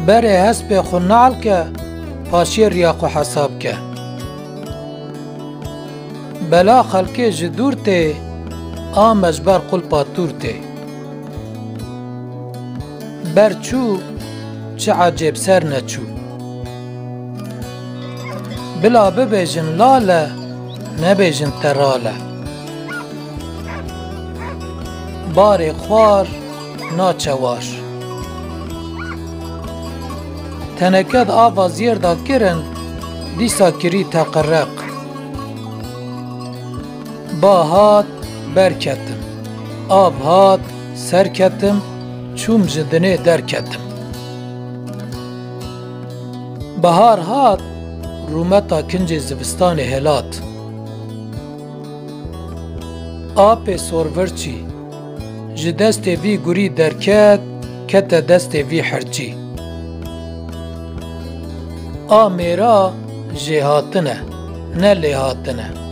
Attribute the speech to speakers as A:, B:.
A: بره هسپ خو نعل که پاشی ریاق و حساب که بلا خلقه جدور ته آمجبر قل پاتور ته برچو چه عجب سر نچو بلا ببیجن لاله نبیجن تراله بار خوار ناچوار تنکد آوا زیر دا کرن دیسا کری تقرق با هات برکتم آب هات سرکتم چوم جدنه درکتم بهار هات رومتا کنج زبستان هلات آب سورورچی جدست وی گوری درکت کت دست وی حرچی آمیرا جهاتنه نه لهاتنه